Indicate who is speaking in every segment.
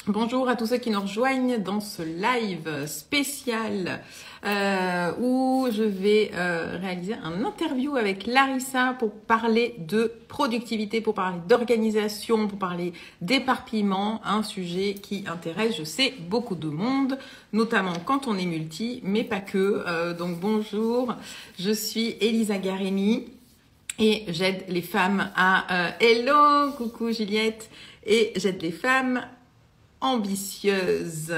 Speaker 1: Bonjour à tous ceux qui nous rejoignent dans ce live spécial où je vais réaliser un interview avec Larissa pour parler de productivité, pour parler d'organisation, pour parler d'éparpillement, un sujet qui intéresse, je sais, beaucoup de monde, notamment quand on est multi, mais pas que. Donc bonjour, je suis Elisa Garemi et j'aide les femmes à... Hello, coucou Juliette, et j'aide les femmes ambitieuses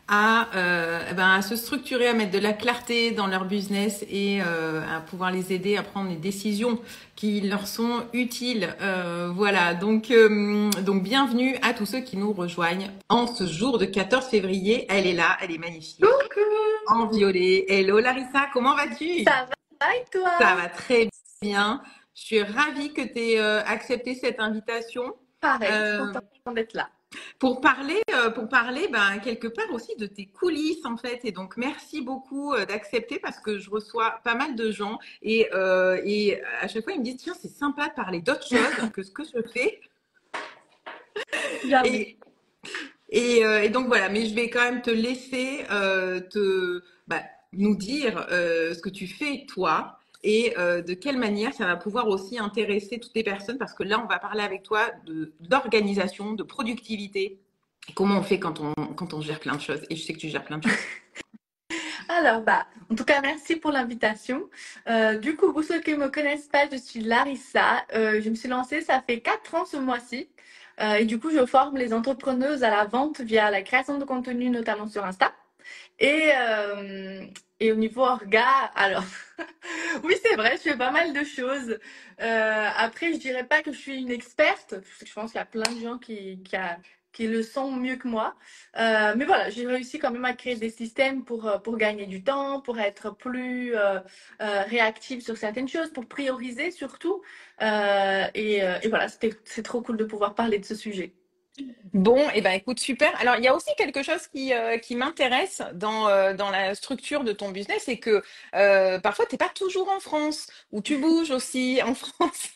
Speaker 1: à se structurer, à mettre de la clarté dans leur business et à pouvoir les aider à prendre les décisions qui leur sont utiles. Voilà, donc bienvenue à tous ceux qui nous rejoignent en ce jour de 14 février. Elle est là, elle est magnifique,
Speaker 2: Coucou,
Speaker 1: en violet. Hello Larissa, comment vas-tu?
Speaker 2: ça va et
Speaker 1: Ça
Speaker 2: toi?
Speaker 1: va très bien. Je suis ravie que tu aies accepté cette invitation.
Speaker 2: Pareil, je suis
Speaker 1: Euh,
Speaker 2: contente d'être là.
Speaker 1: pour parler quelque part aussi de tes coulisses en fait. Et donc merci beaucoup d'accepter parce que je reçois pas mal de gens et à chaque fois ils me disent tiens c'est sympa de parler d'autre chose que ce que je fais.
Speaker 2: J'avoue.
Speaker 1: Et, et donc voilà, mais je vais quand même te laisser nous dire ce que tu fais toi et de quelle manière ça va pouvoir aussi intéresser toutes les personnes parce que là on va parler avec toi d'organisation, de productivité. Comment on fait quand on gère plein de choses? Et je sais que tu gères plein de choses.
Speaker 2: Alors, en tout cas, merci pour l'invitation. Du coup, pour ceux qui ne me connaissent pas, je suis Larissa. Je me suis lancée, ça fait 4 ans ce mois-ci. Et du coup, je forme les entrepreneuses à la vente via la création de contenu, notamment sur Insta. Et, euh, et au niveau orga, alors, oui, c'est vrai, je fais pas mal de choses. Après, je dirais pas que je suis une experte, parce que je pense qu'il y a plein de gens qui le sont mieux que moi. Mais voilà, j'ai réussi quand même à créer des systèmes pour gagner du temps, pour être plus réactive sur certaines choses, pour prioriser surtout. Et voilà, c'est trop cool de pouvoir parler de ce sujet.
Speaker 1: Bon, et ben écoute, super. Alors, il y a aussi quelque chose qui m'intéresse dans la structure de ton business, c'est que parfois, tu n'es pas toujours en France, ou tu bouges aussi en France.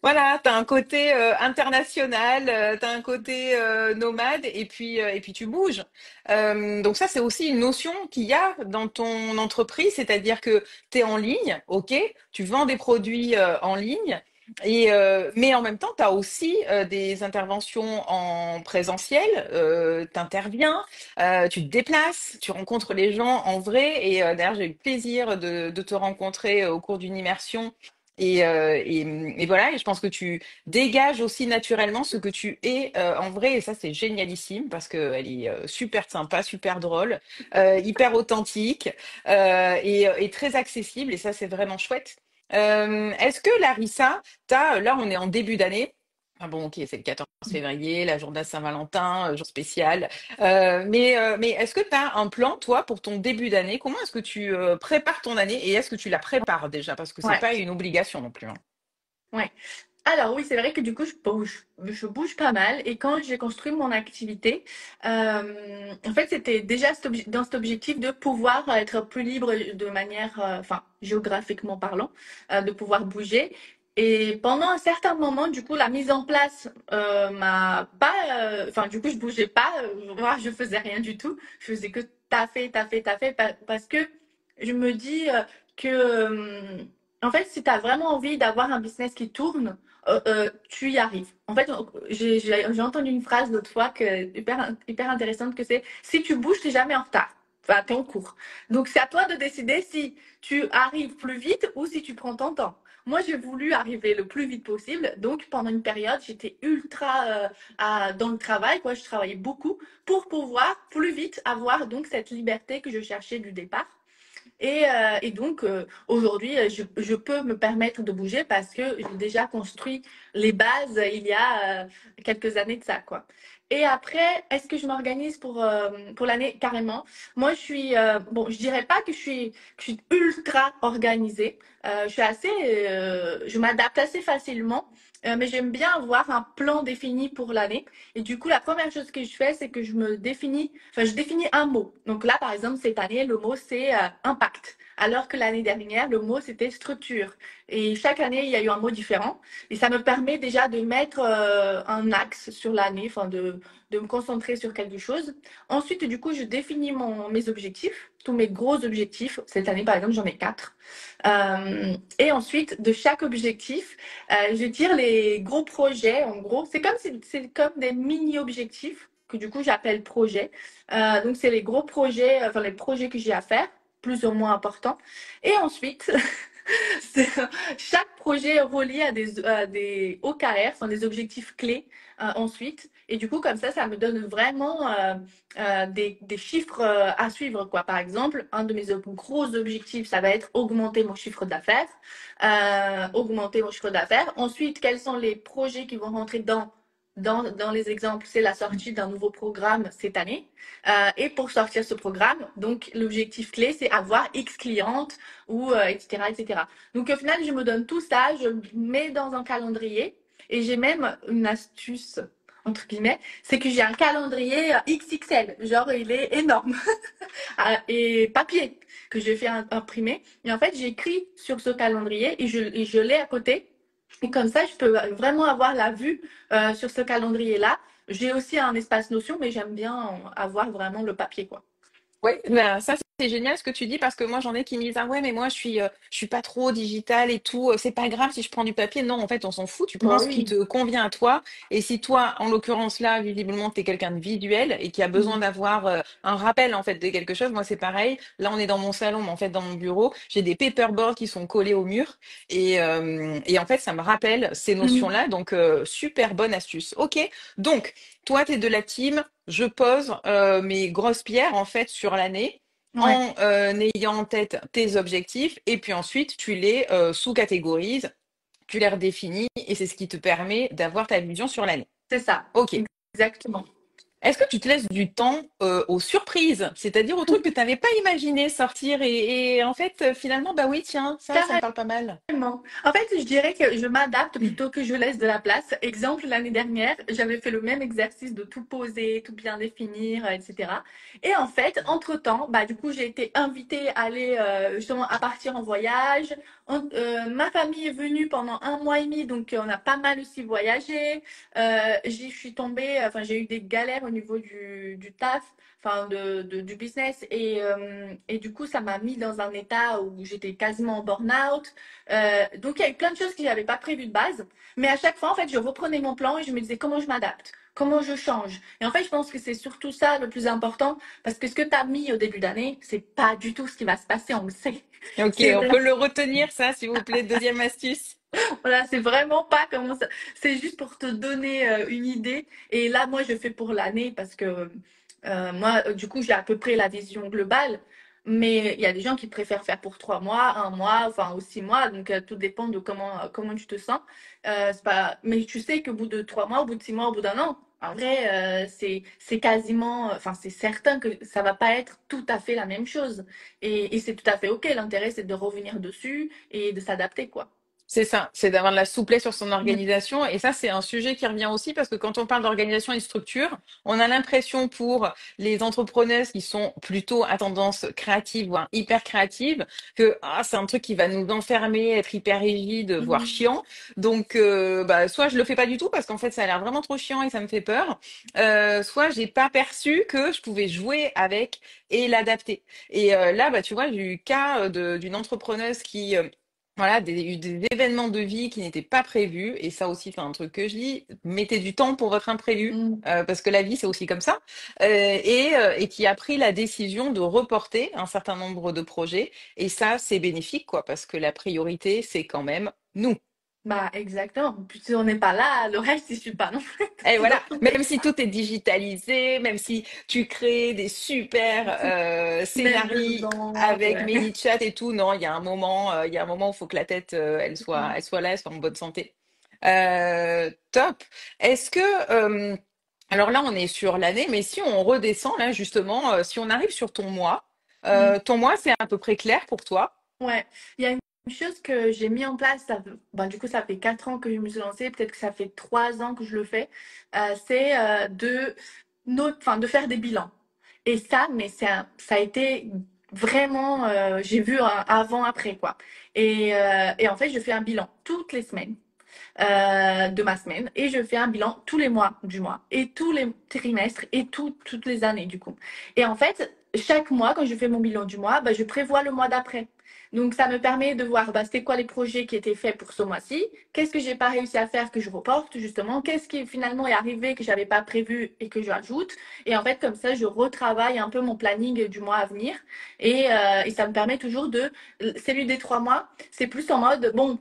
Speaker 1: Voilà, tu as un côté international, tu as un côté nomade, et puis tu bouges. Donc ça, c'est aussi une notion qu'il y a dans ton entreprise, c'est-à-dire que tu es en ligne, ok, tu vends des produits en ligne, mais en même temps, tu as aussi des interventions en présentiel, tu interviens, tu te déplaces, tu rencontres les gens en vrai, et d'ailleurs, j'ai eu le plaisir de te rencontrer au cours d'une immersion et voilà, et je pense que tu dégages aussi naturellement ce que tu es en vrai, et ça c'est génialissime parce qu'elle est super sympa, super drôle, hyper authentique et très accessible, et ça c'est vraiment chouette. Est-ce que Larissa, là on est en début d'année. Ah bon, ok, c'est le 14 février, la journée de Saint-Valentin, jour spécial. Mais est-ce que tu as un plan, toi, pour ton début d'année? Comment est-ce que tu prépares ton année et est-ce que tu la prépares déjà? Parce que c'est
Speaker 2: Ouais,
Speaker 1: pas une obligation non plus, hein.
Speaker 2: ouais. Alors oui, c'est vrai que du coup, je bouge pas mal. Et quand j'ai construit mon activité, en fait, c'était déjà dans cet objectif de pouvoir être plus libre de manière, enfin, géographiquement parlant, de pouvoir bouger. Et pendant un certain moment, du coup, la mise en place m'a pas, enfin, du coup, je bougeais pas, moi, je faisais rien du tout. Je faisais que taffer, taffer, taffer, parce que je me dis que, en fait, si tu as vraiment envie d'avoir un business qui tourne, tu y arrives. En fait, j'ai entendu une phrase l'autre fois hyper intéressante que c'est si tu bouges, t'es jamais en retard. Enfin, t'es en cours. Donc, c'est à toi de décider si tu arrives plus vite ou si tu prends ton temps. Moi, j'ai voulu arriver le plus vite possible. Donc, pendant une période, j'étais ultra dans le travail. Quoi. Je travaillais beaucoup pour pouvoir plus vite avoir donc cette liberté que je cherchais du départ. Et donc, aujourd'hui, je peux me permettre de bouger parce que j'ai déjà construit les bases il y a quelques années de ça, quoi. Et après, est-ce que je m'organise pour l'année? Carrément. Moi, bon, je dirais pas que je suis ultra organisée, Je m'adapte assez facilement, mais j'aime bien avoir un plan défini pour l'année. Et du coup, la première chose que je fais, c'est que je définis un mot. Donc là, par exemple, cette année, le mot c'est impact. Alors que l'année dernière, le mot c'était structure. Et chaque année, il y a eu un mot différent. Et ça me permet déjà de mettre un axe sur l'année, de me concentrer sur quelque chose. Ensuite, du coup, je définis mes objectifs, tous mes gros objectifs. Cette année, par exemple, j'en ai quatre. Et ensuite, de chaque objectif, je tire les gros projets. En gros, c'est comme des mini-objectifs que du coup j'appelle projets. Donc, c'est les gros projets, enfin les projets que j'ai à faire, plus ou moins importants. Et ensuite, chaque projet est relié à des hauts carrés, sont des objectifs clés ensuite. Et du coup, comme ça me donne vraiment des chiffres à suivre, quoi. Par exemple, un de mes gros objectifs, ça va être augmenter mon chiffre d'affaires. Augmenter mon chiffre d'affaires. Ensuite, quels sont les projets qui vont rentrer dans les exemples? C'est la sortie d'un nouveau programme cette année. Et pour sortir ce programme, donc l'objectif clé, c'est avoir X clientes ou etc., etc. Donc au final, je me donne tout ça, je le mets dans un calendrier et j'ai même une astuce entre guillemets, c'est que j'ai un calendrier XXL, genre il est énorme et papier que je fais imprimer. Et en fait, j'écris sur ce calendrier et je l'ai à côté. Et comme ça, je peux vraiment avoir la vue sur ce calendrier-là. J'ai aussi un espace Notion, mais j'aime bien avoir vraiment le papier, quoi.
Speaker 1: Oui, ben, ça c'est génial ce que tu dis parce que moi j'en ai qui me disent ah ouais mais moi je suis pas trop digital et tout, c'est pas grave si je prends du papier. Non, en fait on s'en fout, tu prends
Speaker 2: Bah
Speaker 1: ce qui
Speaker 2: oui.
Speaker 1: te convient à toi et si toi en l'occurrence là visiblement tu es quelqu'un de visuel et qui a besoin
Speaker 2: Mhm.
Speaker 1: d'avoir un rappel en fait de quelque chose, moi c'est pareil. Là on est dans mon salon mais en fait dans mon bureau, j'ai des paperboards qui sont collés au mur et en fait ça me rappelle ces
Speaker 2: Mhm.
Speaker 1: notions-là donc super bonne astuce. OK. Donc toi tu es de la team je pose mes grosses pierres en fait sur l'année
Speaker 2: Ouais,
Speaker 1: en ayant en tête tes objectifs et puis ensuite tu les sous-catégorises, tu les redéfinis et c'est ce qui te permet d'avoir ta vision sur l'année.
Speaker 2: c'est ça.
Speaker 1: Ok.
Speaker 2: Exactement.
Speaker 1: Est-ce que tu te laisses du temps aux surprises, c'est-à-dire aux trucs que tu n'avais pas imaginé sortir et en fait finalement bah oui tiens ça me parle pas mal.
Speaker 2: Carrément. En fait, je dirais que je m'adapte plutôt que je laisse de la place. Exemple, l'année dernière, j'avais fait le même exercice de tout poser, tout bien définir, etc. Et en fait, entre-temps, bah, du coup, j'ai été invitée à aller justement à partir en voyage. Ma famille est venue pendant un mois et demi, donc on a pas mal aussi voyagé. J'y suis tombée, enfin, j'ai eu des galères au niveau du taf, enfin, du business. Et du coup, ça m'a mis dans un état où j'étais quasiment en burn-out. Donc il y a eu plein de choses que j'avais pas prévues de base, mais à chaque fois en fait je reprenais mon plan et je me disais comment je m'adapte, comment je change. Et en fait je pense que c'est surtout ça le plus important parce que ce que tu as mis au début d'année, c'est pas du tout ce qui va se passer, on le sait.
Speaker 1: Ok,
Speaker 2: C'est
Speaker 1: on
Speaker 2: vrai,
Speaker 1: peut le retenir ça s'il vous plaît, deuxième astuce.
Speaker 2: voilà, c'est vraiment pas comment ça. C'est juste pour te donner une idée. Et là moi je fais pour l'année parce que moi du coup j'ai à peu près la vision globale. Mais il y a des gens qui préfèrent faire pour 3 mois, un mois, enfin ou 6 mois, donc tout dépend de comment tu te sens. C'est pas... Mais tu sais qu'au bout de 3 mois, au bout de 6 mois, au bout d'un an, en vrai, c'est quasiment, enfin c'est certain que ça va pas être tout à fait la même chose. Et c'est tout à fait ok. L'intérêt c'est de revenir dessus et de s'adapter quoi.
Speaker 1: C'est ça, c'est d'avoir de la souplesse sur son
Speaker 2: Mm.
Speaker 1: organisation. Et ça, c'est un sujet qui revient aussi parce que quand on parle d'organisation et de structure, on a l'impression pour les entrepreneuses qui sont plutôt à tendance créative, voire hyper créative, que c'est un truc qui va nous enfermer, être hyper rigide, voire
Speaker 2: Mhm.
Speaker 1: chiant. Donc, bah, soit je le fais pas du tout parce qu'en fait, ça a l'air vraiment trop chiant et ça me fait peur. Soit j'ai pas perçu que je pouvais jouer avec et l'adapter. Et là, bah, tu vois, j'ai eu le cas d'une entrepreneuse qui voilà, eu des événements de vie qui n'étaient pas prévus, et ça aussi, c'est un truc que je dis, mettez du temps pour votre imprévu,
Speaker 2: Mm.
Speaker 1: parce que la vie, c'est aussi comme ça, et qui a pris la décision de reporter un certain nombre de projets, et ça, c'est bénéfique, quoi, parce que la priorité, c'est quand même nous.
Speaker 2: Bah exactement. Puis si on n'est pas là, le reste il suit pas non plus.
Speaker 1: Et
Speaker 2: Dans
Speaker 1: voilà,
Speaker 2: tous les
Speaker 1: même si
Speaker 2: cas.
Speaker 1: tout est digitalisé, même si tu crées des super
Speaker 2: Même
Speaker 1: scénarios
Speaker 2: dedans,
Speaker 1: avec
Speaker 2: ouais.
Speaker 1: ManyChat et tout, non, il y a un moment où il faut que la tête,
Speaker 2: Mm.
Speaker 1: elle soit là, elle soit en bonne santé. Top. Est-ce que, alors là, on est sur l'année, mais si on redescend là, justement, si on arrive sur ton mois,
Speaker 2: Mm.
Speaker 1: c'est à peu près clair pour toi?
Speaker 2: Ouais. Il y a une chose que j'ai mis en place, du coup, ça fait 4 ans que je me suis lancée, peut-être que ça fait 3 ans que je le fais, c'est de faire des bilans. Et ça, mais ça a été vraiment, j'ai vu un avant-après, quoi. Et en fait, je fais un bilan toutes les semaines de ma semaine et je fais un bilan tous les mois du mois et tous les trimestres et toutes les années du coup. Et en fait, chaque mois, quand je fais mon bilan du mois, je prévois le mois d'après. Donc, ça me permet de voir c'est quoi les projets qui étaient faits pour ce mois-ci, qu'est-ce que j'ai pas réussi à faire que je reporte justement, qu'est-ce qui finalement est arrivé que j'avais pas prévu et que j'ajoute. Et en fait, comme ça, je retravaille un peu mon planning du mois à venir et ça me permet toujours celui des 3 mois, c'est plus en mode, bon,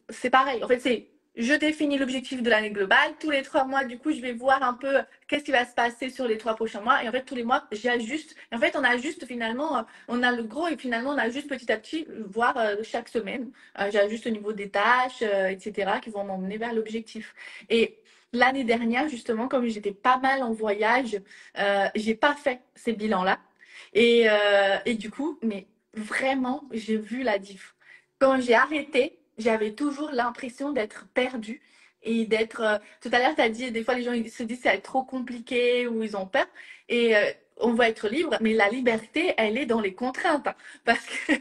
Speaker 2: c'est pareil. En fait, je définis l'objectif de l'année globale. Tous les 3 mois, du coup, je vais voir un peu qu'est-ce qui va se passer sur les 3 prochains mois. Et en fait, tous les mois, j'ajuste. Et en fait, on ajuste finalement, on a le gros et finalement, on ajuste petit à petit, voire chaque semaine. J'ajuste au niveau des tâches, etc., qui vont m'emmener vers l'objectif. Et l'année dernière, justement, comme j'étais pas mal en voyage, j'ai pas fait ces bilans-là. Et du coup, mais vraiment, j'ai vu la diff. Quand j'ai arrêté, j'avais toujours l'impression d'être perdue et d'être. Tout à l'heure, tu as dit, des fois, les gens ils se disent que ça va être trop compliqué ou ils ont peur. Et on va être libre, mais la liberté, elle est dans les contraintes, hein. Parce que,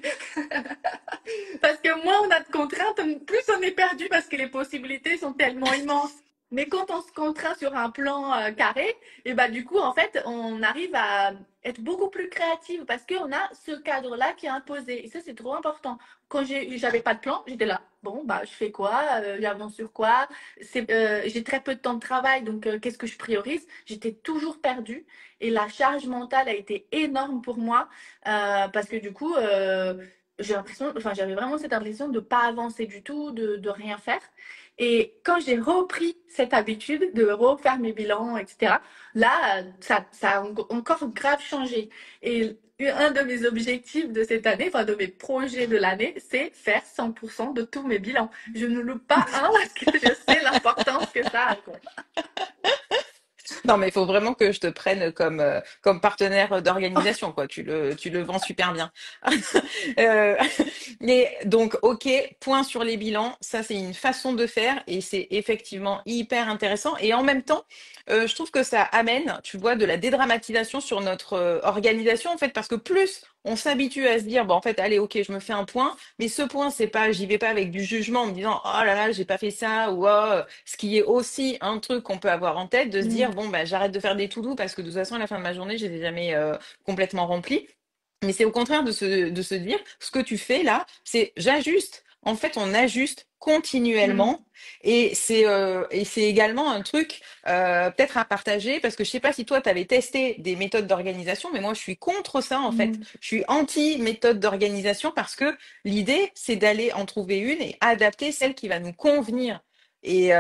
Speaker 2: parce que moins on a de contraintes, plus on est perdu parce que les possibilités sont tellement immenses. Mais quand on se contraint sur un plan carré, et du coup, en fait, on arrive à être beaucoup plus créative parce qu'on a ce cadre-là qui est imposé. Et ça, c'est trop important. Quand j'avais pas de plan, j'étais là. Bon, je fais quoi? J'avance sur quoi? J'ai très peu de temps de travail, donc qu'est-ce que je priorise? J'étais toujours perdue et la charge mentale a été énorme pour moi parce que du coup, j'avais vraiment cette impression de pas avancer du tout, de rien faire. Et quand j'ai repris cette habitude de refaire mes bilans, etc., là, ça a encore grave changé. Et un de mes objectifs de cette année, enfin de mes projets de l'année, c'est faire 100% de tous mes bilans. Je ne loupe pas un parce que je sais l'importance que ça a, quoi.
Speaker 1: Non, mais il faut vraiment que je te prenne comme partenaire d'organisation, quoi. Tu le vends super bien. Euh, mais donc, ok, point sur les bilans. Ça, c'est une façon de faire et c'est effectivement hyper intéressant. Et en même temps, je trouve que ça amène, tu vois, de la dédramatisation sur notre organisation, en fait, parce que plus on s'habitue à se dire, bon, en fait, allez, ok, je me fais un point, mais ce point, c'est pas, j'y vais pas avec du jugement en me disant, oh là là, j'ai pas fait ça, ou oh, ce qui est aussi un truc qu'on peut avoir en tête, de se
Speaker 2: Mm,
Speaker 1: dire, bon, bah, j'arrête de faire des to-do parce que de toute façon, à la fin de ma journée, je les ai jamais complètement remplis. Mais c'est au contraire de se dire, ce que tu fais là, c'est j'ajuste. En fait, on ajuste
Speaker 2: mm,
Speaker 1: continuellement et c'est également un truc peut-être à partager parce que je sais pas si toi tu avais testé des méthodes d'organisation, mais moi je suis contre ça en fait.
Speaker 2: mm,
Speaker 1: Je suis anti méthode d'organisation parce que l'idée c'est d'aller en trouver une et adapter celle qui va nous convenir. Et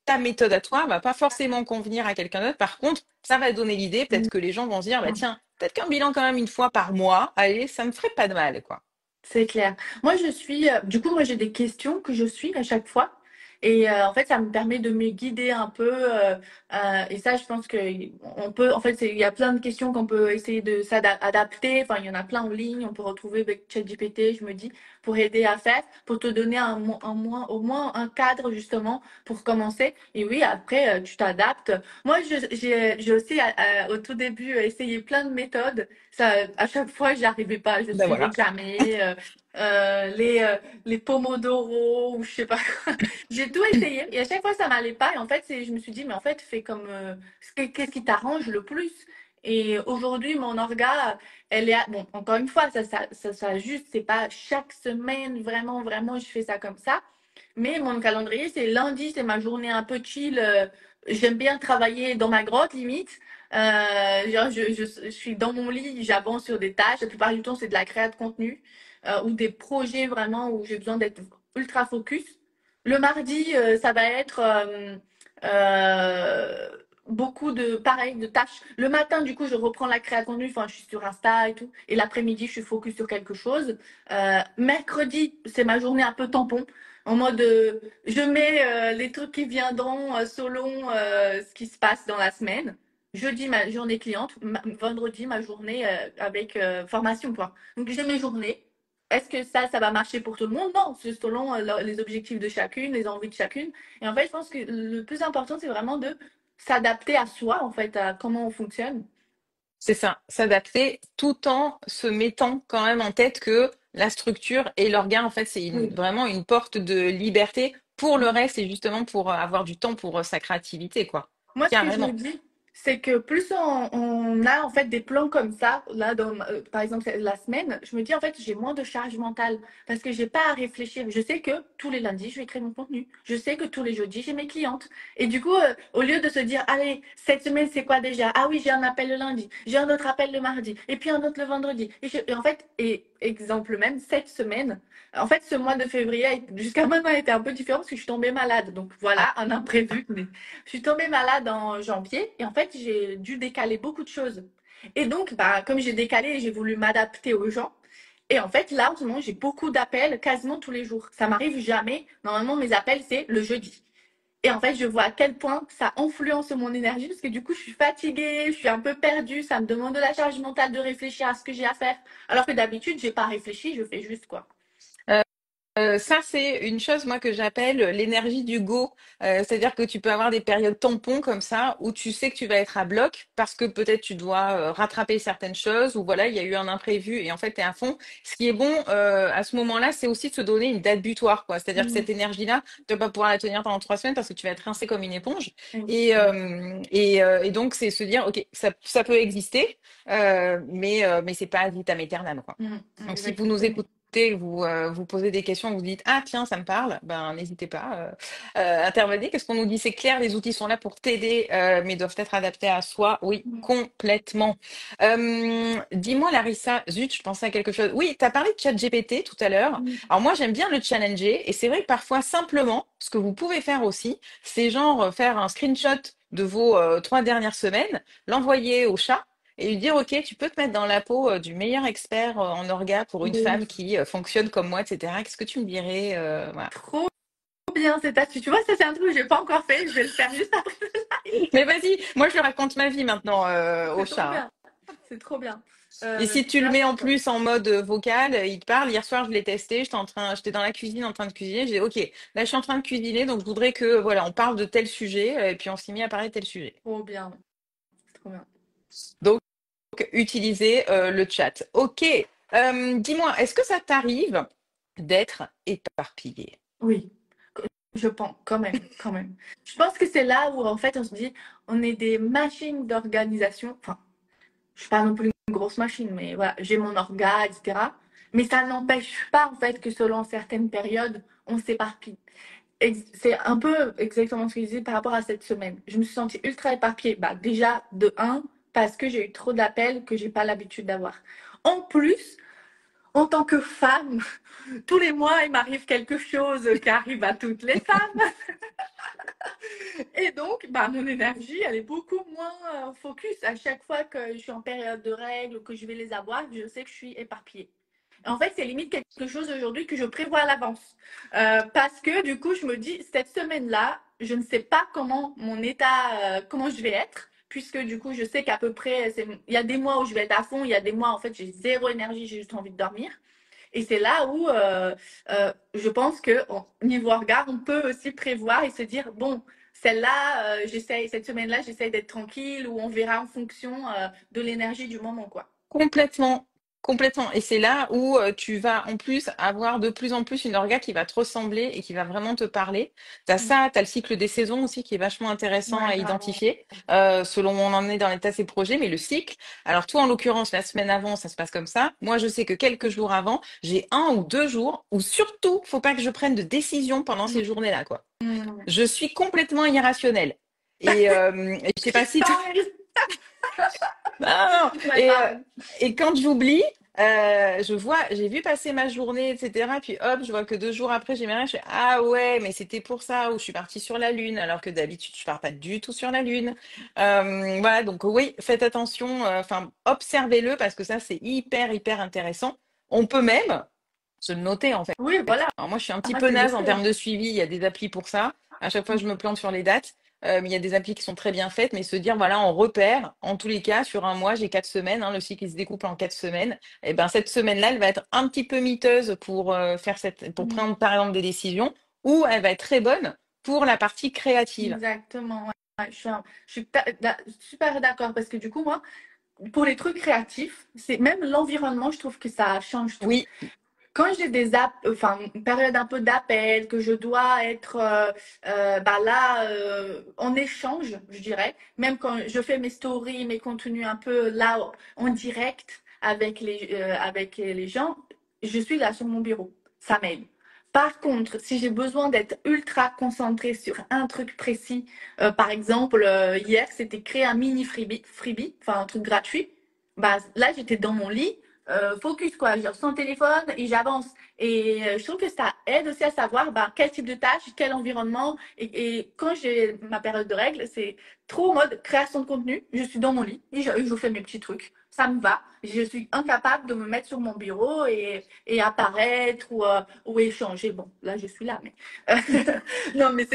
Speaker 1: ta méthode à toi va pas forcément convenir à quelqu'un d'autre. Par contre, ça va donner l'idée. Peut-être
Speaker 2: mm,
Speaker 1: que les gens vont se dire, bah
Speaker 2: mm.
Speaker 1: tiens, peut-être qu'un bilan quand même une fois par mois, allez, ça me ferait pas de mal, quoi.
Speaker 2: C'est clair. Moi, du coup, moi, j'ai des questions que je suis à chaque fois. Et en fait, ça me permet de me guider un peu. Et ça, je pense que on peut. En fait, il y a plein de questions qu'on peut essayer de s'adapter. Enfin, il y en a plein en ligne. On peut retrouver avec ChatGPT, je me dis, pour aider à faire, pour te donner au moins un cadre justement pour commencer. Et oui, après, tu t'adaptes. Moi, j'ai aussi au tout début essayé plein de méthodes. Ça, à chaque fois, j'y arrivais pas. Je
Speaker 1: Ben
Speaker 2: suivais
Speaker 1: voilà.
Speaker 2: jamais. Les Pomodoro ou je sais pas quoi. J'ai tout essayé et à chaque fois ça m'allait pas et en fait je me suis dit mais en fait fais comme qu'est-ce qui t'arrange le plus. Et aujourd'hui mon orga elle est bon encore une fois ça juste c'est pas chaque semaine vraiment vraiment je fais ça comme ça mais mon calendrier c'est lundi c'est ma journée un peu chill, j'aime bien travailler dans ma grotte limite. Genre, je suis dans mon lit, j'avance sur des tâches. La plupart du temps, c'est de la création de contenu ou des projets vraiment où j'ai besoin d'être ultra focus. Le mardi, ça va être beaucoup pareil, de tâches. Le matin, du coup, je reprends la création de contenu. Enfin, je suis sur Insta et tout. Et l'après-midi, je suis focus sur quelque chose. Mercredi, c'est ma journée un peu tampon. En mode, je mets les trucs qui viendront selon ce qui se passe dans la semaine. Jeudi, ma journée cliente. Vendredi, ma journée avec formation, quoi. Donc, j'ai mes journées. est-ce que ça va marcher pour tout le monde? Non, c'est selon les objectifs de chacune, les envies de chacune. Et en fait, je pense que le plus important, c'est vraiment de s'adapter à soi, en fait, à comment on fonctionne.
Speaker 1: C'est ça, s'adapter tout en se mettant quand même en tête que la structure et l'orga, en fait, c'est
Speaker 2: Oui.
Speaker 1: vraiment une porte de liberté pour le
Speaker 2: Mm.
Speaker 1: reste et justement pour avoir du temps pour sa créativité, quoi.
Speaker 2: Moi, ce que je me
Speaker 1: Carrément.
Speaker 2: dis, c'est que plus on a en fait des plans comme ça, là, par exemple la semaine, je me dis en fait j'ai moins de charge mentale parce que j'ai pas à réfléchir. Je sais que tous les lundis je vais créer mon contenu. Je sais que tous les jeudis j'ai mes clientes. Et du coup, au lieu de se dire allez cette semaine c'est quoi déjà? Ah oui j'ai un appel le lundi, j'ai un autre appel le mardi et puis un autre le vendredi. Et en fait exemple même cette semaine. En fait, ce mois de février, jusqu'à maintenant, a été un peu différent parce que je suis tombée malade. Donc
Speaker 1: Ah,
Speaker 2: voilà, un imprévu. Je suis tombée malade en janvier et en fait, j'ai dû décaler beaucoup de choses. Et donc, bah, comme j'ai décalé, j'ai voulu m'adapter aux gens. Et en fait, là, en ce moment, j'ai beaucoup d'appels quasiment tous les jours. Ça m'arrive jamais. Normalement, mes appels, c'est le jeudi. Et en fait, je vois à quel point ça influence mon énergie parce que du coup, je suis fatiguée, je suis un peu perdue. Ça me demande de la charge mentale de réfléchir à ce que j'ai à faire. Alors que d'habitude, j'ai pas réfléchi, je fais juste quoi.
Speaker 1: Ça, c'est une chose, moi, que j'appelle l'énergie du go. C'est-à-dire que tu peux avoir des périodes tampons comme ça, où tu sais que tu vas être à bloc parce que peut-être tu dois rattraper certaines choses, ou voilà, il y a eu un imprévu et en fait, tu es à fond. Ce qui est bon à ce moment-là, c'est aussi de se donner une date butoir, quoi. C'est-à-dire que
Speaker 2: Mmh.
Speaker 1: cette énergie-là, tu vas pas pouvoir la tenir pendant 3 semaines parce que tu vas être rincé comme une éponge.
Speaker 2: Exactement.
Speaker 1: Et donc, c'est se dire, OK, ça peut exister, mais c'est pas vitam aeternam, quoi.
Speaker 2: Mmh.
Speaker 1: Donc, si vous nous
Speaker 2: Exactement.
Speaker 1: écoutez, vous posez des questions, vous dites, ah tiens, ça me parle, ben n'hésitez pas à intervenir. Qu'est-ce qu'on nous dit? C'est clair, les outils sont là pour t'aider, mais doivent être adaptés à soi. Oui,
Speaker 2: Mmh.
Speaker 1: complètement. Dis-moi, Larissa, zut, je pensais à quelque chose. Oui, tu as parlé de ChatGPT tout à l'heure.
Speaker 2: Mmh.
Speaker 1: Alors moi, j'aime bien le challenger, et c'est vrai que parfois, simplement, ce que vous pouvez faire aussi, c'est genre faire un screenshot de vos 3 dernières semaines, l'envoyer au chat et lui dire, OK, tu peux te mettre dans la peau du meilleur expert en orga pour une
Speaker 2: Oui.
Speaker 1: femme qui fonctionne comme moi, etc. Qu'est-ce que tu me dirais voilà.
Speaker 2: Trop bien cette astuce. Tu vois, ça c'est un truc que j'ai pas encore fait. Je vais le faire juste après.
Speaker 1: Mais vas-y, moi je lui raconte ma vie maintenant au
Speaker 2: C'est trop
Speaker 1: chat, hein.
Speaker 2: bien. C'est trop bien.
Speaker 1: Et si tu le
Speaker 2: Grave
Speaker 1: mets en
Speaker 2: d'accord.
Speaker 1: plus en mode vocal, il te parle. Hier soir, je l'ai testé. J'étais dans la cuisine en train de cuisiner. J'ai dit, OK, là je suis en train de cuisiner, donc je voudrais que voilà, on parle de tel sujet, et puis on s'est mis à parler de tel sujet.
Speaker 2: Trop bien. C'est trop bien.
Speaker 1: Donc, utiliser le chat. OK. Dis-moi, est-ce que ça t'arrive d'être éparpillé?
Speaker 2: Oui, je pense quand même, quand même. Je pense que c'est là où en fait on se dit, on est des machines d'organisation. Enfin, je suis pas non plus une grosse machine, mais voilà, j'ai mon orga, etc. Mais ça n'empêche pas en fait que selon certaines périodes, on s'éparpille. C'est un peu exactement ce que je disais par rapport à cette semaine. Je me suis sentie ultra éparpillée. Bah, déjà, de un, parce que j'ai eu trop d'appels que j'ai pas l'habitude d'avoir. En plus, en tant que femme, tous les mois, il m'arrive quelque chose qui arrive à toutes les femmes. Et donc, bah, mon énergie, elle est beaucoup moins focus. À chaque fois que je suis en période de règles, que je vais les avoir, je sais que je suis éparpillée. En fait, c'est limite quelque chose aujourd'hui que je prévois à l'avance. Parce que du coup, je me dis, cette semaine-là, je ne sais pas comment mon état, comment je vais être, puisque du coup, je sais qu'à peu près, il y a des mois où je vais être à fond, il y a des mois, en fait, j'ai zéro énergie, j'ai juste envie de dormir. Et c'est là où je pense que niveau regard, on peut aussi prévoir et se dire, bon, celle-là, cette semaine-là, j'essaie d'être tranquille, ou on verra en fonction de l'énergie du moment, quoi.
Speaker 1: Complètement, complètement. Et c'est là où tu vas en plus avoir de plus en plus une orga qui va te ressembler et qui va vraiment te parler. T'as
Speaker 2: Mm.
Speaker 1: ça, t'as le cycle des saisons aussi qui est vachement intéressant
Speaker 2: Ouais,
Speaker 1: à
Speaker 2: grave.
Speaker 1: identifier selon où on en est dans l'état de ses projets. Mais le cycle, alors toi en l'occurrence la semaine avant ça se passe comme ça. Moi je sais que quelques jours avant j'ai 1 ou 2 jours où surtout faut pas que je prenne de décision pendant ces journées-là quoi.
Speaker 2: Mm.
Speaker 1: Je suis complètement irrationnelle. Et je sais pas si
Speaker 2: Pareil.
Speaker 1: non, non.
Speaker 2: Ouais, pareil.
Speaker 1: Et quand j'oublie, j'ai vu passer ma journée, etc. Puis hop, je vois que 2 jours après, j'ai mes rêves. Je fais, ah ouais, mais c'était pour ça, ou je suis partie sur la Lune, alors que d'habitude, je pars pas du tout sur la Lune. Voilà, donc oui, faites attention, enfin, observez-le parce que ça, c'est hyper, hyper intéressant. On peut même se le noter, en fait.
Speaker 2: Oui, voilà.
Speaker 1: Alors moi, je suis un petit
Speaker 2: Moi,
Speaker 1: peu
Speaker 2: je le
Speaker 1: naze en
Speaker 2: fais.
Speaker 1: termes de suivi. Il y a des applis pour ça. À chaque fois, je me plante sur les dates. Mais il y a des applis qui sont très bien faites, mais se dire, voilà, on repère, en tous les cas, sur un mois, j'ai 4 semaines, hein, le cycle il se découpe en 4 semaines. Et ben cette semaine-là, elle va être un petit peu miteuse pour pour
Speaker 2: Mm.
Speaker 1: prendre par exemple des décisions, ou elle va être très bonne pour la partie créative.
Speaker 2: Exactement. Ouais. Ouais, je suis super d'accord parce que du coup, moi, pour les trucs créatifs, c'est même l'environnement, je trouve que ça change tout.
Speaker 1: Oui,
Speaker 2: Quand j'ai enfin, une période un peu d'appel, que je dois être bah là en échange, je dirais, même quand je fais mes stories, mes contenus un peu là en direct avec les gens, je suis là sur mon bureau. Ça m'aide. Par contre, si j'ai besoin d'être ultra concentrée sur un truc précis, par exemple, hier, c'était créer un mini freebie, enfin un truc gratuit. Bah, là, j'étais dans mon lit, focus quoi, genre sans téléphone et j'avance. Et je trouve que ça aide aussi à savoir bah, quel type de tâche, quel environnement. Et quand j'ai ma période de règles, c'est trop en mode création de contenu. Je suis dans mon lit et je fais mes petits trucs. Ça me va. Je suis incapable de me mettre sur mon bureau et apparaître ou échanger. Bon, là, je suis là, mais non, mais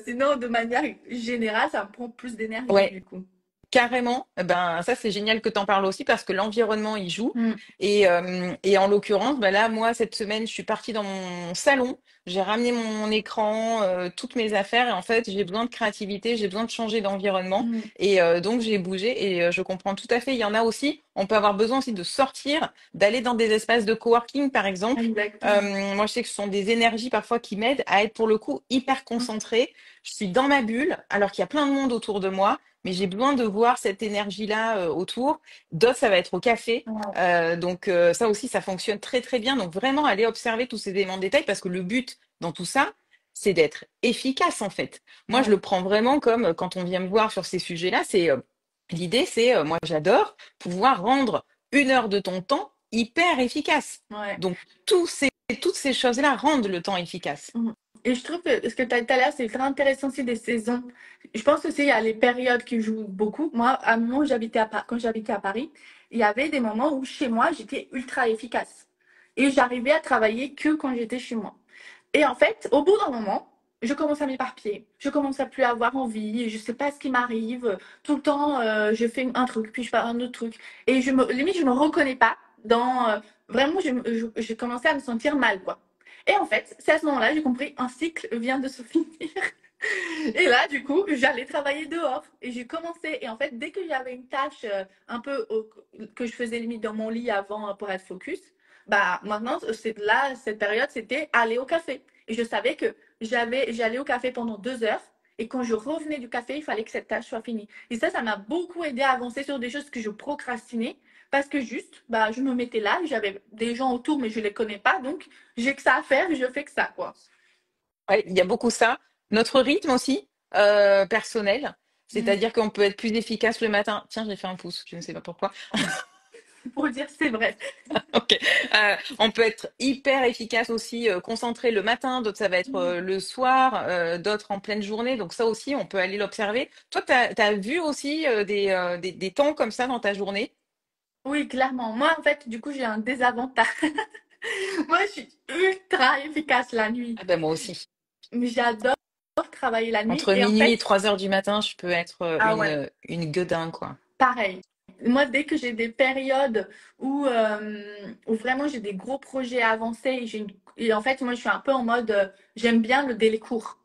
Speaker 2: sinon, de manière générale, ça me prend plus d'énergie
Speaker 1: ouais.
Speaker 2: du coup.
Speaker 1: Carrément, eh ben ça c'est génial que tu en parles aussi parce que l'environnement y joue.
Speaker 2: Mm.
Speaker 1: Et en l'occurrence, ben là, moi, cette semaine, je suis partie dans mon salon, j'ai ramené mon écran, toutes mes affaires, et en fait, j'ai besoin de créativité, j'ai besoin de changer d'environnement.
Speaker 2: Mm.
Speaker 1: Et donc, j'ai bougé et je comprends tout à fait. Il y en a aussi, on peut avoir besoin aussi de sortir, d'aller dans des espaces de coworking, par exemple.
Speaker 2: Exactement.
Speaker 1: Moi, je sais que ce sont des énergies parfois qui m'aident à être pour le coup hyper
Speaker 2: Mm.
Speaker 1: concentrée. Je suis dans ma bulle, alors qu'il y a plein de monde autour de moi, mais j'ai besoin de voir cette énergie-là autour. D'autres, ça va être au café.
Speaker 2: Ouais.
Speaker 1: Donc ça aussi, ça fonctionne très très bien. Donc vraiment aller observer tous ces éléments de détail parce que le but dans tout ça, c'est d'être efficace en fait. Moi, je
Speaker 2: Ouais.
Speaker 1: le prends vraiment comme quand on vient me voir sur ces sujets-là, c'est l'idée, c'est moi j'adore pouvoir rendre 1 heure de ton temps hyper efficace.
Speaker 2: Ouais.
Speaker 1: Donc toutes ces choses-là rendent le temps efficace.
Speaker 2: Mm. Et je trouve que ce que tu as dit tout à l'heure, c'est très intéressant aussi des saisons. Je pense aussi il y a les périodes qui jouent beaucoup. Moi, à un moment où quand j'habitais à Paris, il y avait des moments où chez moi, j'étais ultra efficace. Et j'arrivais à travailler que quand j'étais chez moi. Et en fait, au bout d'un moment, je commence à m'éparpiller. Je commence à plus avoir envie. Je sais pas ce qui m'arrive. Tout le temps, je fais un truc, puis je fais un autre truc. Et limite, je me reconnais pas dans, vraiment, j'ai commencé à me sentir mal, quoi. Et en fait, c'est à ce moment-là, j'ai compris, un cycle vient de se finir. Et là, du coup, j'allais travailler dehors. Et j'ai commencé. Et en fait, dès que j'avais une tâche que je faisais limite dans mon lit avant pour être focus, bah maintenant, cette période, c'était aller au café. Et je savais que j'allais au café pendant 2 heures. Et quand je revenais du café, il fallait que cette tâche soit finie. Et ça m'a beaucoup aidé à avancer sur des choses que je procrastinais. Parce que juste, bah, je me mettais là, j'avais des gens autour, mais je les connais pas. Donc, j'ai que ça à faire, je fais que ça, quoi.
Speaker 1: Ouais, il y a beaucoup ça. Notre rythme aussi, personnel,
Speaker 2: Mm.
Speaker 1: c'est-à-dire qu'on peut être plus efficace le matin. Tiens, j'ai fait un pouce, je ne sais pas pourquoi.
Speaker 2: Pour dire, c'est vrai.
Speaker 1: Ok. On peut être hyper efficace aussi, concentré le matin, d'autres ça va être le soir, d'autres en pleine journée. Donc ça aussi, on peut aller l'observer. Toi, tu as vu aussi des temps comme ça dans ta journée?
Speaker 2: Oui, clairement. Moi, en fait, du coup, j'ai un désavantage. Moi, je suis ultra efficace la nuit.
Speaker 1: Ah ben moi aussi.
Speaker 2: Mais j'adore travailler la nuit.
Speaker 1: Entre
Speaker 2: Et en
Speaker 1: minuit et
Speaker 2: fait,
Speaker 1: 3 heures du matin, je peux être
Speaker 2: ah ouais,
Speaker 1: une gueudin, quoi.
Speaker 2: pareil. Moi, dès que j'ai des périodes où vraiment j'ai des gros projets à avancer et en fait, moi, je suis un peu en mode, j'aime bien le délai court.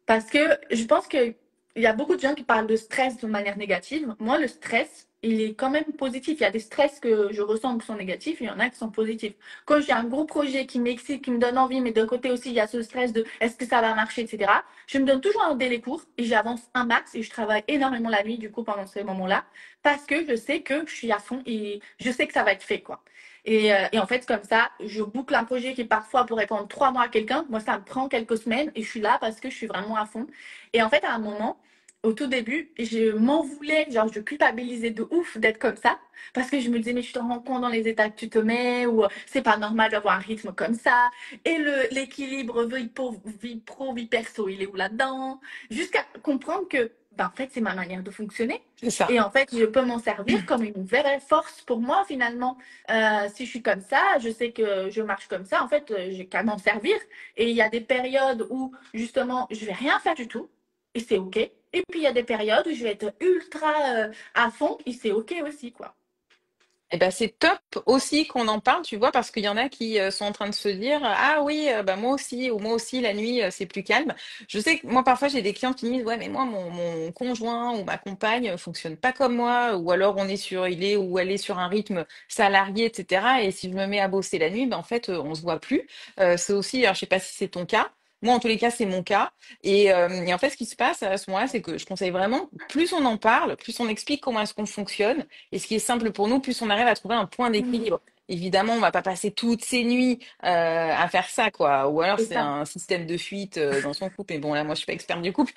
Speaker 2: Parce que je pense qu'il y a beaucoup de gens qui parlent de stress de manière négative. Moi, le stress, il est quand même positif. Il y a des stress que je ressens qui sont négatifs, il y en a qui sont positifs. Quand j'ai un gros projet qui m'excite, qui me donne envie, mais d'un côté aussi, il y a ce stress de est-ce que ça va marcher, etc. Je me donne toujours un délai court et j'avance un max et je travaille énormément la nuit, du coup, pendant ces moments-là, parce que je sais que je suis à fond et je sais que ça va être fait, quoi. Et en fait, comme ça, je boucle un projet qui parfois pourrait prendre 3 mois à quelqu'un. Moi, ça me prend quelques semaines et je suis là parce que je suis vraiment à fond. Et en fait, à un moment, au tout début, je m'en voulais, genre je culpabilisais de ouf d'être comme ça parce que je me disais mais tu te rends compte dans les états que tu te mets ou c'est pas normal d'avoir un rythme comme ça et l'équilibre vie pro, vie perso, il est où là-dedans? Jusqu'à comprendre que ben, en fait, c'est ma manière de fonctionner.
Speaker 1: C'est ça.
Speaker 2: Et en fait, je peux m'en servir comme une vraie force pour moi finalement. Si je suis comme ça, je sais que je marche comme ça. En fait, j'ai qu'à m'en servir. Et il y a des périodes où, justement, je vais rien faire du tout. Et c'est OK. Et puis il y a des périodes où je vais être ultra à fond et c'est ok aussi, quoi.
Speaker 1: Eh ben, c'est top aussi qu'on en parle, tu vois, parce qu'il y en a qui sont en train de se dire, ah oui, bah, moi aussi, ou moi aussi, la nuit, c'est plus calme. Je sais que moi, parfois, j'ai des clients qui me disent, ouais, mais moi, mon conjoint ou ma compagne fonctionne pas comme moi, ou alors il est ou elle est sur un rythme salarié, etc. Et si je me mets à bosser la nuit, ben, en fait, on se voit plus. C'est aussi, alors, je sais pas si c'est ton cas. Moi, en tous les cas, c'est mon cas. Et en fait, ce qui se passe à ce moment-là, c'est que je conseille vraiment, plus on en parle, plus on explique comment est-ce qu'on fonctionne, et ce qui est simple pour nous, plus on arrive à trouver un point
Speaker 2: Mhm.
Speaker 1: d'équilibre. Évidemment, on va pas passer toutes ces nuits à faire ça, quoi. Ou alors
Speaker 2: C'est
Speaker 1: c'est
Speaker 2: ça.
Speaker 1: un système de fuite dans son couple. Mais bon, là, moi, je suis pas experte du couple,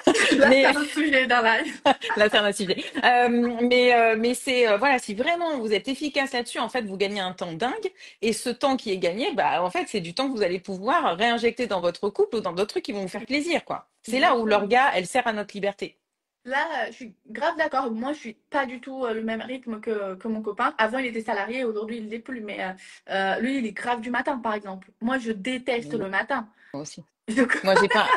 Speaker 2: Là, c'est
Speaker 1: mais
Speaker 2: un autre sujet dans la vie.
Speaker 1: là, c'est un autre sujet. Mais c'est voilà, si vraiment vous êtes efficace là-dessus, en fait, vous gagnez un temps dingue. Et ce temps qui est gagné, bah, en fait, c'est du temps que vous allez pouvoir réinjecter dans votre couple ou dans d'autres trucs qui vont vous faire plaisir, quoi. C'est là où
Speaker 2: Exactement.
Speaker 1: l'orga, elle sert à notre liberté.
Speaker 2: Là, je suis grave d'accord. Moi, je suis pas du tout le même rythme que mon copain. Avant, il était salarié, aujourd'hui, il l'est plus. Mais lui, il est grave du matin, par exemple. Moi, je déteste
Speaker 1: Moi
Speaker 2: le matin.
Speaker 1: aussi.
Speaker 2: Donc,
Speaker 1: Moi, j'ai pas,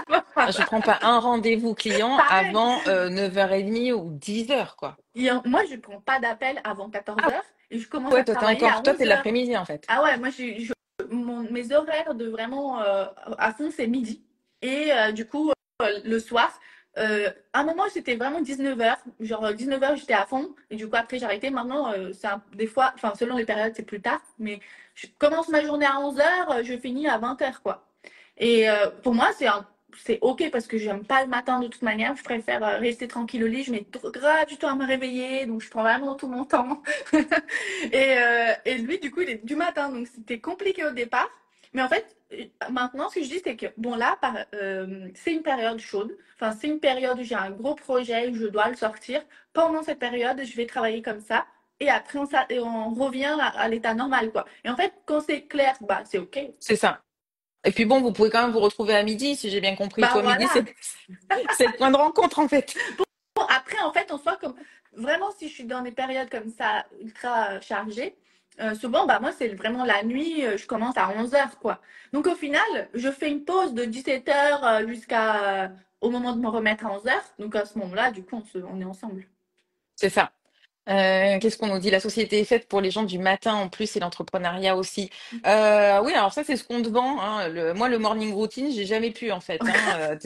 Speaker 1: je prends pas un rendez-vous client
Speaker 2: pareil.
Speaker 1: avant 9h30 ou 10h, quoi.
Speaker 2: Moi, je prends pas d'appel avant 14
Speaker 1: Ah
Speaker 2: heures et je commence
Speaker 1: ouais,
Speaker 2: à
Speaker 1: toi,
Speaker 2: travailler à
Speaker 1: toi, t'es
Speaker 2: 11 heures.
Speaker 1: l'après-midi, en fait.
Speaker 2: Ah ouais, moi, mes horaires de vraiment à fond, c'est midi. Et du coup, le soir, à un moment, c'était vraiment 19 heures. Genre 19 heures, j'étais à fond. Et du coup, après, j'ai arrêté. Maintenant, des fois, enfin, selon les périodes, c'est plus tard. Mais je commence ma journée à 11 heures, je finis à 20 heures, quoi. Et pour moi, c'est ok parce que j'aime pas le matin de toute manière. Je préfère rester tranquille au lit. Je mets grave du temps à me réveiller. Donc, je prends vraiment tout mon temps. Et lui, du coup, il est du matin. Donc, c'était compliqué au départ. Mais en fait, maintenant, ce que je dis, c'est que, bon, là, c'est une période chaude. Enfin, c'est une période où j'ai un gros projet, où je dois le sortir. Pendant cette période, je vais travailler comme ça. Et après, on revient à l'état normal, quoi. Et en fait, quand c'est clair, bah, c'est OK.
Speaker 1: C'est ça. Et puis bon, vous pouvez quand même vous retrouver à midi, si j'ai bien compris.
Speaker 2: Bah,
Speaker 1: Toi, midi,
Speaker 2: voilà.
Speaker 1: c'est le point de rencontre, en fait.
Speaker 2: Bon, après, en fait, en soi, comme vraiment, si je suis dans des périodes comme ça, ultra chargées, souvent, bah, moi, c'est vraiment la nuit, je commence à 11 heures, quoi. Donc, au final, je fais une pause de 17 heures jusqu'à au moment de me remettre à 11 heures. Donc, à ce moment-là, du coup, on est ensemble.
Speaker 1: C'est ça. Qu'est-ce qu'on nous dit? La société est faite pour les gens du matin en plus et l'entrepreneuriat aussi. Oui, alors ça c'est ce qu'on te vend, hein. Moi le morning routine, j'ai jamais pu en fait, hein.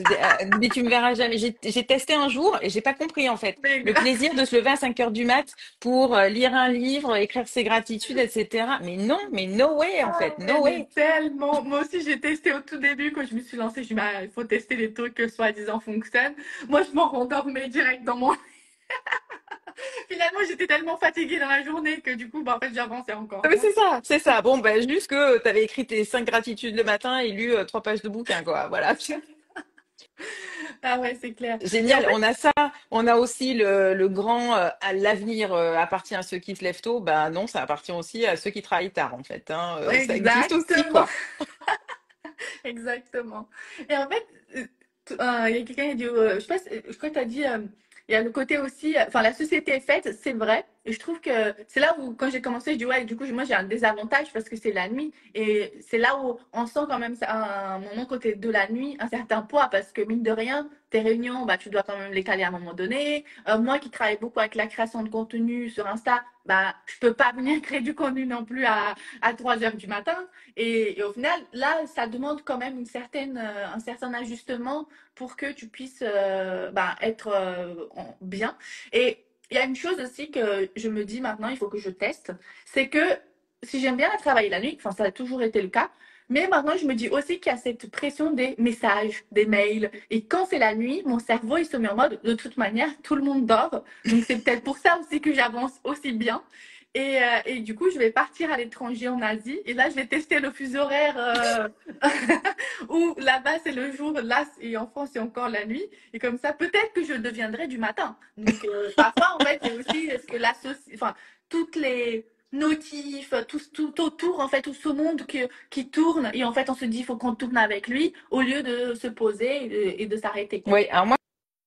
Speaker 1: Mais tu me verras jamais. J'ai testé un jour et j'ai pas compris en fait.
Speaker 2: Mais
Speaker 1: Le plaisir de se lever à 5 heures du mat pour lire un livre, écrire ses gratitudes, etc. Mais non, mais no way en fait,
Speaker 2: ah
Speaker 1: no
Speaker 2: ouais, mais
Speaker 1: way.
Speaker 2: tellement. Moi aussi, j'ai testé au tout début quand je me suis lancée. Je me suis dit, bah, il faut tester les trucs que soi-disant fonctionnent. Moi, je m'en rendormais direct dans mon. Finalement, j'étais tellement fatiguée dans la journée que du coup, bah, en fait, j'avançais encore
Speaker 1: Ah, mais
Speaker 2: moins.
Speaker 1: c'est ça, c'est ça. Bon, ben juste que tu avais écrit tes 5 gratitudes le matin et lu 3 pages de bouquin, quoi. Voilà.
Speaker 2: Ah ouais, c'est clair. Et en
Speaker 1: Génial,
Speaker 2: fait,
Speaker 1: on a ça, on a aussi le grand à l'avenir appartient à ceux qui se lèvent tôt. Ben non, ça appartient aussi à ceux qui travaillent tard en fait, hein. Ça existe aussi
Speaker 2: exactement.
Speaker 1: quoi.
Speaker 2: Exactement. Et en fait, il y a quelqu'un qui a dit, je sais pas, je crois que tu as dit, il y a le côté aussi, enfin, la société est faite, c'est vrai. Et je trouve que c'est là où, quand j'ai commencé, je dis, ouais, du coup, moi, j'ai un désavantage parce que c'est la nuit. Et c'est là où on sent quand même, à un moment, côté de la nuit, un certain poids parce que, mine de rien, tes réunions, bah, tu dois quand même les caler à un moment donné. Moi qui travaille beaucoup avec la création de contenu sur Insta, bah, je peux pas venir créer du contenu non plus à 3 heures du matin. Et au final, là, ça demande quand même un certain ajustement pour que tu puisses bah, être bien. Et il y a une chose aussi que je me dis maintenant, il faut que je teste, c'est que si j'aime bien travailler la nuit, enfin ça a toujours été le cas, mais maintenant je me dis aussi qu'il y a cette pression des messages, des mails. Et quand c'est la nuit, mon cerveau il se met en mode de toute manière, tout le monde dort. Donc c'est peut-être pour ça aussi que j'avance aussi bien. Et du coup, je vais partir à l'étranger en Asie. Et là, je vais tester le fuseau horaire où là-bas, c'est le jour, là, et en France, c'est encore la nuit. Et comme ça, peut-être que je deviendrai du matin. Donc, parfois, en fait, c'est aussi ce que enfin, toutes les notifs, tout autour, en fait, tout ce monde qui tourne. Et en fait, on se dit, il faut qu'on tourne avec lui au lieu de se poser et de s'arrêter, quoi.
Speaker 1: Oui, alors moi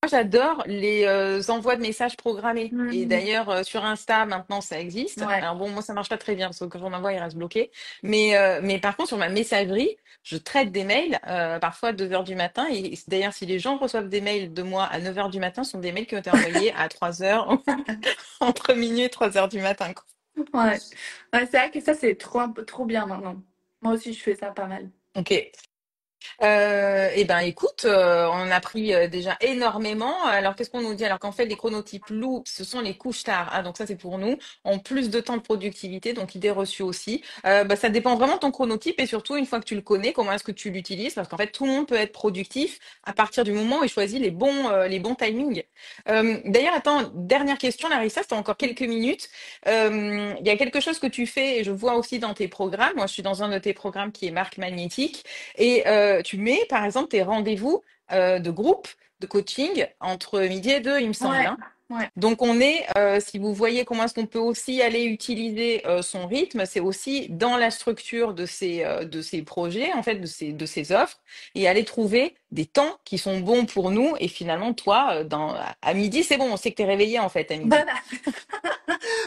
Speaker 1: j'adore les envois de messages programmés. Et
Speaker 2: Mhm.
Speaker 1: d'ailleurs, sur Insta, maintenant, ça existe.
Speaker 2: Ouais.
Speaker 1: Alors bon, moi, ça marche pas très bien parce que quand j'en envoie, il reste bloqué. Mais par contre, sur ma messagerie, je traite des mails parfois à 2 heures du matin. Et d'ailleurs, si les gens reçoivent des mails de moi à 9 heures du matin, ce sont des mails qui ont été envoyés à 3 heures, entre minuit et 3 heures du matin, quoi.
Speaker 2: Ouais. Ouais, c'est vrai que ça, c'est trop bien maintenant. Moi aussi, je fais ça pas mal.
Speaker 1: Ok. Eh ben, écoute, on a pris déjà énormément. Alors, qu'est-ce qu'on nous dit? Alors qu'en fait, les chronotypes loups, ce sont les couches tard. Ah, donc ça, c'est pour nous. En plus de temps de productivité, donc idée reçue aussi. Bah, ça dépend vraiment de ton chronotype et surtout, une fois que tu le connais, comment est-ce que tu l'utilises? Parce qu'en fait, tout le monde peut être productif à partir du moment où il choisit les bons timings. D'ailleurs, attends, dernière question, Larissa, c'est encore quelques minutes. Il y a quelque chose que tu fais, et je vois aussi dans tes programmes. Moi, je suis dans un de tes programmes qui est Marque Magnétique. Et tu mets, par exemple, tes rendez-vous de groupe de coaching entre midi et deux, il me semble,
Speaker 2: Ouais.
Speaker 1: hein.
Speaker 2: Ouais.
Speaker 1: Donc on est, si vous voyez comment est-ce qu'on peut aussi aller utiliser son rythme, c'est aussi dans la structure de ces projets, en fait, de ces offres, et aller trouver des temps qui sont bons pour nous. Et finalement, toi, à midi, c'est bon, on sait que tu es réveillé en fait à midi.
Speaker 2: Voilà.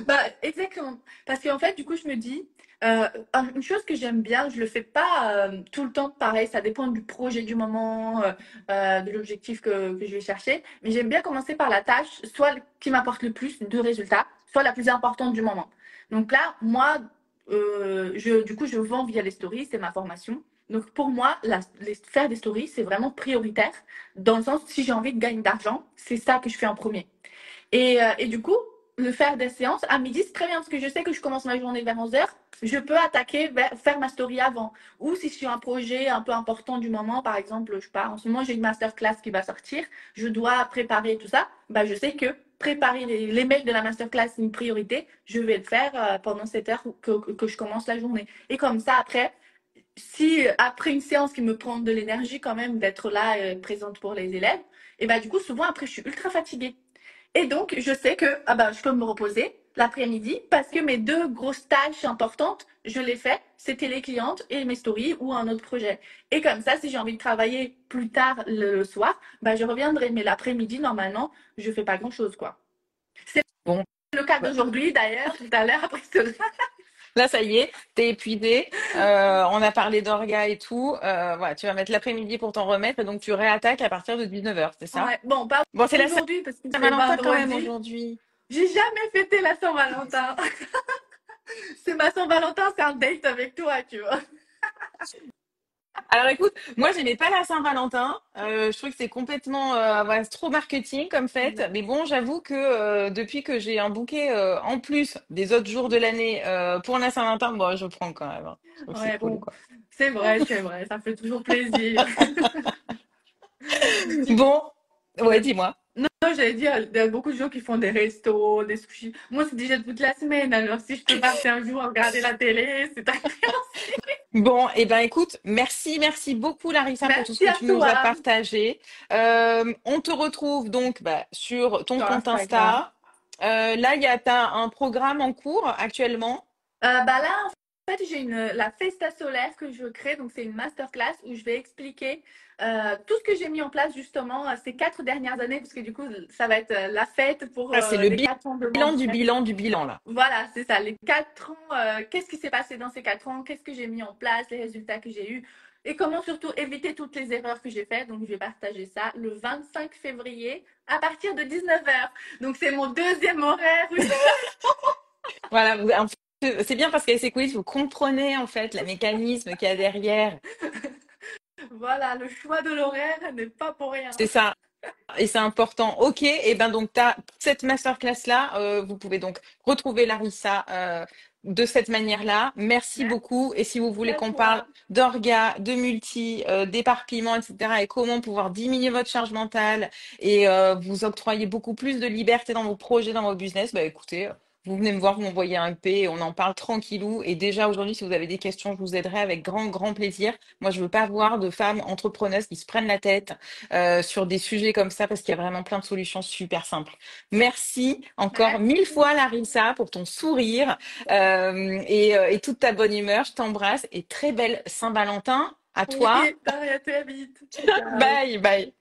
Speaker 2: Bah, exactement. Parce qu'en fait, du coup, je me dis, une chose que j'aime bien, je le fais pas tout le temps pareil, ça dépend du projet du moment, de l'objectif que je vais chercher. Mais j'aime bien commencer par la tâche, soit qui m'apporte le plus de résultats, soit la plus importante du moment. Donc là, moi, du coup, je vends via les stories, c'est ma formation. Donc pour moi, faire des stories, c'est vraiment prioritaire, dans le sens, si j'ai envie de gagner d'argent, c'est ça que je fais en premier. Et du coup, le faire des séances à midi, c'est très bien parce que je sais que je commence ma journée vers 11 heures. Je peux attaquer, faire ma story avant. Ou si sur un projet un peu important du moment, par exemple, je sais pas, en ce moment, j'ai une masterclass qui va sortir, je dois préparer tout ça. Bah, je sais que préparer les mails de la masterclass, c'est une priorité. Je vais le faire pendant cette heure que je commence la journée. Et comme ça, après, si après une séance qui me prend de l'énergie quand même d'être là présente pour les élèves, et bah du coup souvent après je suis ultra fatiguée. Et donc je sais que ah bah, je peux me reposer l'après-midi parce que mes deux grosses tâches importantes, je les fais, c'était les clientes et mes stories ou un autre projet. Et comme ça, si j'ai envie de travailler plus tard le soir, bah je reviendrai. Mais l'après-midi, normalement, je fais pas grand-chose quoi. C'est
Speaker 1: Bon,
Speaker 2: le cas
Speaker 1: bah,
Speaker 2: d'aujourd'hui d'ailleurs, tout à l'heure après cela.
Speaker 1: là, ça y est, t'es épuisé. On a parlé d'orga et tout. Voilà, tu vas mettre l'après-midi pour t'en remettre et donc tu réattaques à partir de 19 heures, c'est ça?
Speaker 2: Ouais, bon, pas
Speaker 1: Bon, c'est la
Speaker 2: aujourd'hui parce que c'est
Speaker 1: Saint-Valentin quand même
Speaker 2: vendredi.
Speaker 1: aujourd'hui.
Speaker 2: J'ai jamais fêté la Saint-Valentin. C'est ma Saint-Valentin, c'est un date avec toi, tu vois.
Speaker 1: Alors écoute, moi j'aimais pas la Saint-Valentin. Je trouve que c'est complètement voilà, c'est trop marketing comme fête. Mais bon, j'avoue que depuis que j'ai un bouquet en plus des autres jours de l'année pour la Saint-Valentin, moi je prends quand même, hein. Je trouve que c'est
Speaker 2: Ouais,
Speaker 1: cool,
Speaker 2: bon,
Speaker 1: quoi.
Speaker 2: c'est vrai, ça fait toujours plaisir. Du
Speaker 1: Bon, ouais,
Speaker 2: ouais.
Speaker 1: dis-moi.
Speaker 2: Non, j'allais dire, il y a beaucoup de gens qui font des restos, des sushis. Moi, c'est déjà toute la semaine, alors si je peux passer un jour à regarder la télé, c'est très bien aussi.
Speaker 1: Bon, eh ben écoute, merci beaucoup Larissa pour tout ce
Speaker 2: Merci
Speaker 1: que
Speaker 2: à
Speaker 1: tu nous as
Speaker 2: toi
Speaker 1: partagé. On te retrouve donc bah, sur ton
Speaker 2: sur
Speaker 1: compte
Speaker 2: Instagram.
Speaker 1: Insta. Là, t'as un programme en cours actuellement.
Speaker 2: Bah là, en fait, j'ai la Festa solaire que je crée. Donc, c'est une masterclass où je vais expliquer tout ce que j'ai mis en place justement ces 4 dernières années, parce que du coup, ça va être la fête pour
Speaker 1: Ah, c'est le
Speaker 2: les 4 ans de mon
Speaker 1: bilan du
Speaker 2: business.
Speaker 1: bilan du bilan là.
Speaker 2: Voilà, c'est ça. Les 4 ans, qu'est-ce qui s'est passé dans ces 4 ans? Qu'est-ce que j'ai mis en place? Les résultats que j'ai eus? Et comment surtout éviter toutes les erreurs que j'ai faites. Donc, je vais partager ça le 25 février à partir de 19 heures. Donc, c'est mon deuxième horaire.
Speaker 1: Voilà, en fait, c'est bien parce qu'avec ces quiz, vous comprenez en fait la mécanisme qu'il y a derrière.
Speaker 2: Voilà, le choix de l'horaire n'est pas pour rien.
Speaker 1: C'est ça. Et c'est important. Ok, et ben donc tu as cette masterclass-là. Vous pouvez donc retrouver Larissa de cette manière-là. Merci beaucoup. Et si vous
Speaker 2: Merci
Speaker 1: voulez
Speaker 2: à
Speaker 1: qu'on parle
Speaker 2: toi.
Speaker 1: d'orga, de multi, d'éparpillement, etc., et comment pouvoir diminuer votre charge mentale et vous octroyer beaucoup plus de liberté dans vos projets, dans vos business, bah écoutez, vous venez me voir, vous m'envoyez un P, et on en parle tranquillou. Et déjà aujourd'hui, si vous avez des questions, je vous aiderai avec grand plaisir. Moi, je veux pas voir de femmes entrepreneuses qui se prennent la tête sur des sujets comme ça parce qu'il y a vraiment plein de solutions super simples. Merci encore mille
Speaker 2: Merci.
Speaker 1: fois Larissa pour ton sourire et toute ta bonne humeur. Je t'embrasse et très belle Saint-Valentin à toi.
Speaker 2: Oui, pareil, à très vite. Ciao.
Speaker 1: Bye bye.